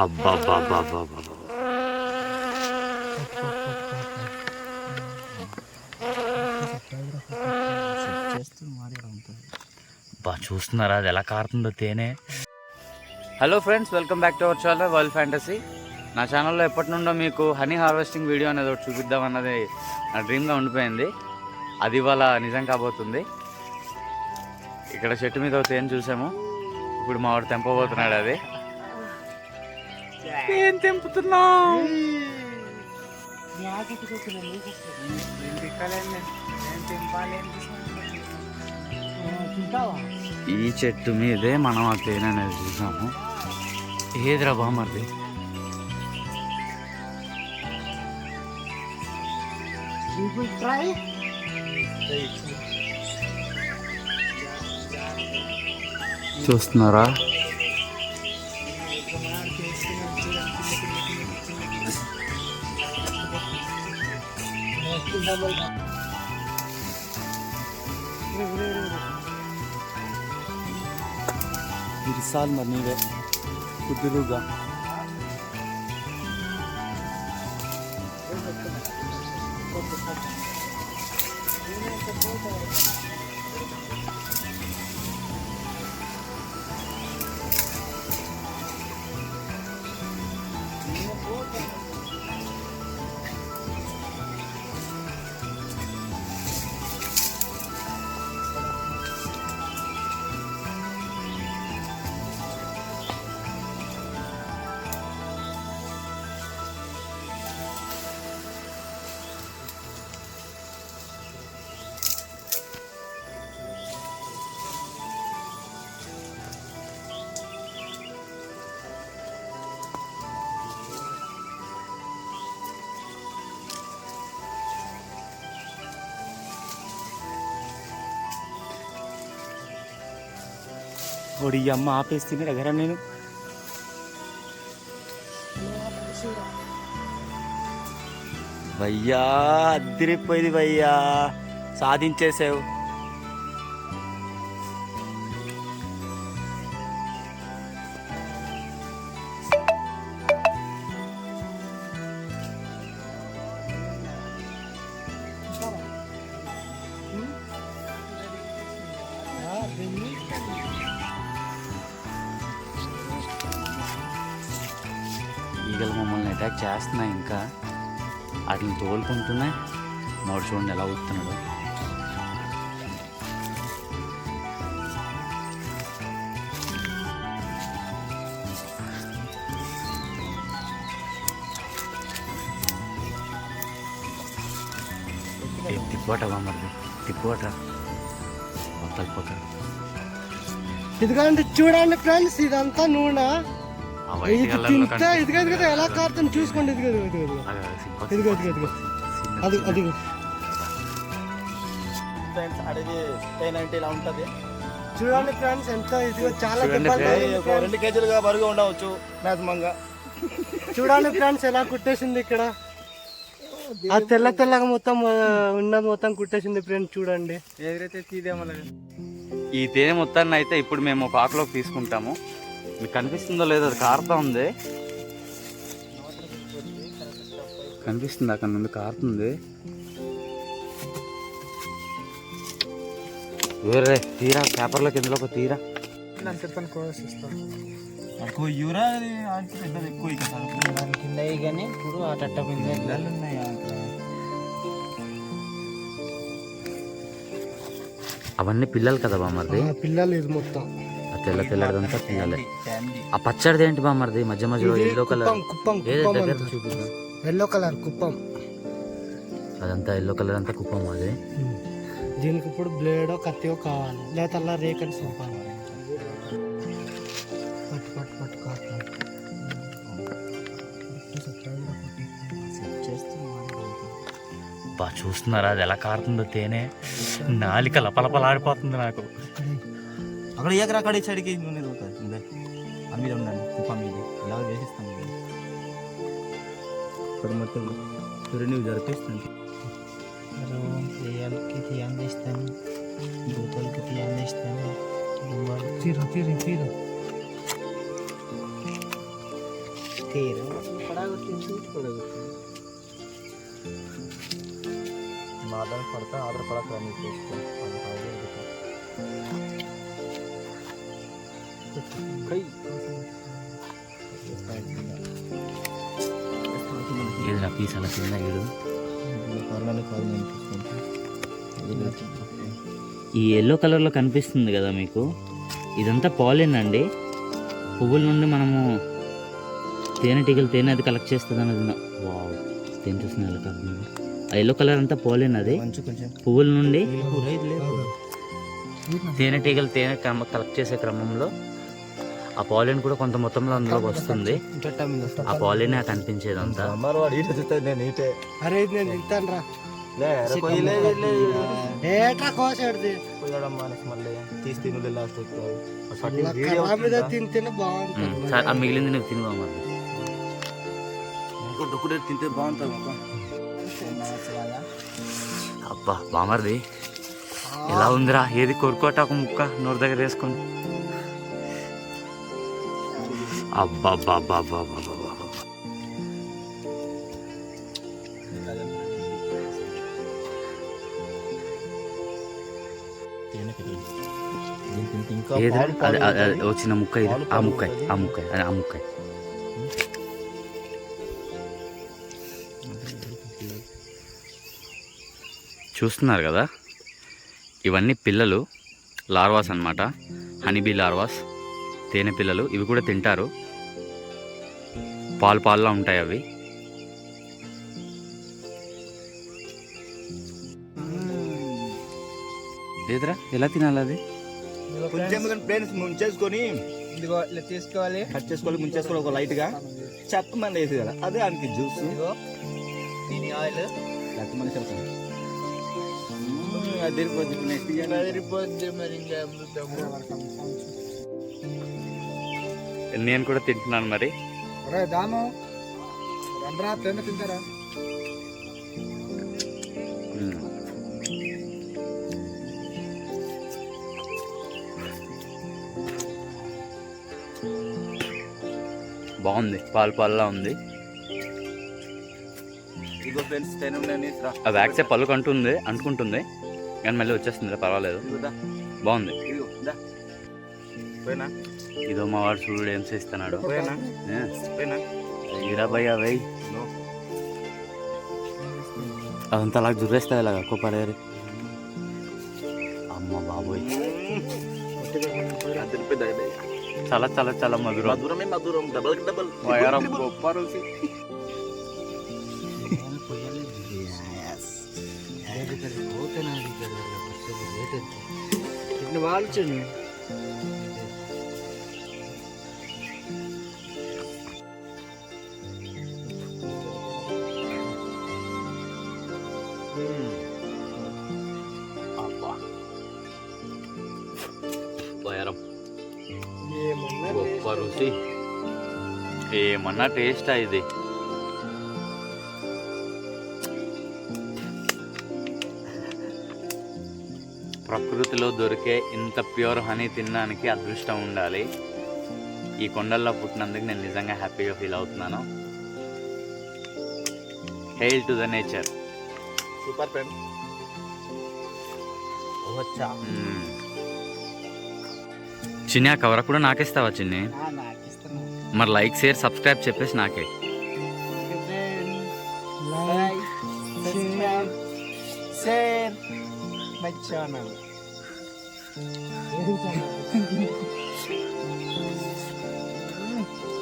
అబ్బబ్బబ్బబ్బబ్బ బా చూస్తున్నారా అది ఎలా కారుతుందో తేనె. Hello friends, welcome back to our channel world fantasy. నా ఛానల్లో ఎప్పటి నుండో మీకు హనీ హార్వెస్టింగ్ వీడియో అనేది ఒకటి చూపిద్దాం అన్నది నా డ్రీమ్గా ఉండిపోయింది. అది ఇవాళ నిజం కాబోతుంది. ఇక్కడ చెట్టు మీద ఒక తేనె చూసాము, ఇప్పుడు మా వాడు తెంపబోతున్నాడు. అది ఏం తెంపుతున్నావు? ఈ చెట్టు మీదే మనం ఆ తేనె అనేది చూసాము. ఏదిరా బామర్ది? చూస్తున్నారా? ఇరిసాలు మరి నీవే కుదురుగా. ఓడి అమ్మ ఆపేస్తుంది దగ్గర. నేను భయ్యా అద్దరిపోయింది భయ్యా, సాధించేసావు. ఈగలు మమ్మల్ని అటాక్ చేస్తున్నాయి, ఇంకా వాటిని తోలుకుంటున్నాయి. మోడు చూడండి ఎలా ఊతున్నాడు. తిప్పోట బామ్మది, తిప్పోట పోతాడు. ఇదిగోండి చూడండి ఫ్రెండ్స్, ఇదంతా నూనె. ఇదిగో ఎలా కారుతుంది చూసుకోండి. ఇదిగో ఇలా ఉంటది చూడండి ఫ్రెండ్స్. ఎంత ఇదిగో చాలా 2 కేజీలుగా బరుగా ఉండవచ్చు మ్యాక్సిమంగా. చూడండి ఫ్రెండ్స్ ఎలా కుట్టేసింది ఇక్కడ. ఆ తెల్లగా మొత్తం ఉన్నది మొత్తం కుట్టేసింది ఫ్రెండ్స్. చూడండి ఈ తేనె మొత్తాన్ని అయితే ఇప్పుడు మేము ఒక ఆకులోకి తీసుకుంటాము. మీకు కనిపిస్తుందో లేదో, అది కారుతా ఉంది. కనిపిస్తుంది అక్కడ నుండి కారుతుంది. వేరే తీరా పేపర్లోకి ఎందులో తీరా. అవన్నీ పిల్లలు కదా బామర్ది? పిల్లలు. ఇది మొత్తం తెల్లదంతా పిల్లలే. ఆ పచ్చడిది ఏంటి బామర్ది? మధ్య మధ్యలో ఎల్లో కలర్ చూపిద్దాం. Yellow colour Kuppam. అదంతా ఎల్లో కలర్ అంతా కుప్పం. అది దీనికి ఇప్పుడు బ్లేడో కత్తియో కావాలి, లేదా రేకని సోపాలి. బా చూస్తున్నారా అది ఎలా కారుతుందో తేనె. నాలిక లపలపలాడిపోతుంది నాకు. అక్కడ అక్కడ సైడ్కి నూనె దొరుకుతుంది. మీద ఉండండి కుప్ప మీద ఇలా వేసిస్తాం. ఇక్కడ మొత్తం నువ్వు జరిపిస్తుంది. తీయాలి చేస్తాను, బూతలకి తీయాలి చేస్తాను. తీరు తీరు తీరు మాదాన్ని పడతా ఆర్డర్ పడతా మీకు ఏది నా పీస్ అలా కింద ఏడు. ఈ ఎల్లో కలర్లో కనిపిస్తుంది కదా మీకు, ఇదంతా పాలిన్ అండి. పువ్వుల నుండి మనము తేనెటీగలు తేనె అది కలెక్ట్ చేస్తుంది అన్నది. వావ్, తేనె చూసిన ఎలా కాదు. ఆ ఎల్లో కలర్ అంతా పాలిన్, అది పువ్వుల నుండి తేనెటీగలు తేనె కలెక్ట్ చేసే క్రమంలో ఆ పాలిన్ కూడా కొంత మొత్తంలో అందులోకి వస్తుంది. ఆ పాలిన్ కనిపించేదంతా. అరే ఇది నేను తింటాను రా. ఏట్రా కోసేది మళ్ళీ తీసి తిను లాస్ట్ మీద తింటేనే బాగుంటుంది. సార్ ఆ మిగిలింది నువ్వు తిను మరి. డొక్కుడేది తింటే బాగుంటుంది మొత్తం. అబ్బా బామర్ది ఎలా ఉందిరా, ఏది కొరుకోట ఒక ముక్క నోరు దగ్గర వేసుకొని. అబ్బా బాబా బాబా బాబా. ఏదిరా అది వచ్చిన ముక్క, ఇది ఆ ముక్క, ఆ ముక్క, ఆ ముక్క. చూస్తున్నారు కదా, ఇవన్నీ పిల్లలు, లార్వాస్ అన్నమాట. హనీబీ లార్వాస్, తేనె పిల్లలు. ఇవి కూడా తింటారు, పాలులా ఉంటాయి అవి. లేదురా ఎలా తినాలి అది? కొంచెం ఫ్రెండ్స్ ముంచేసుకొని తీసుకోవాలి, కట్ చేసుకోవాలి, ముంచేసుకోవాలి ఒక లైట్ గా. చెప్పమని వేసి కదా అదే ఆయనకి జ్యూస్ ఆయిల్ చెప్పమని చెప్తాను. నేను కూడా తింటున్నాను మరి. దాము రండ్రా తేనె తింటారా? బాగుంది, పాలులా ఉంది. ఇదిగో ఫ్రెండ్స్ తేనె ఆ వ్యాక్సే పళ్ళు అంటుకుంటుంది కానీ మళ్ళీ వచ్చేస్తుంది, పర్వాలేదు, బాగుంది. ఇదో మా వాడు చూడు ఏం చేస్తున్నాడు. ఇరాబయ్యా వెయ్యి అదంతా అలా జుర్రేస్తాయి ఇలాగా కొప్పరేరి. అమ్మ బాబోయ్, చాలా చాలా చాలా మధురం. మధురం డబల్ డబల్ వయారం గొప్ప రుచి. వాల్చండి వయారం గొప్ప రుచి. ఏమన్నా టేస్టా ఇది? ప్రకృతిలో దొరికే ఇంత ప్యూర్ హనీ తినడానికి అదృష్టం ఉండాలి. ఈ కొండల్లో పుట్టినందుకు నేను నిజంగా హ్యాపీగా ఫీల్ అవుతున్నాను. Hail to the nature. Super friend. చిన్ని ఆ కవర్ కూడా నాకేస్తావా చిన్ని? మరి లైక్ షేర్ సబ్స్క్రైబ్ చెప్పేసి నాకే. share my channel.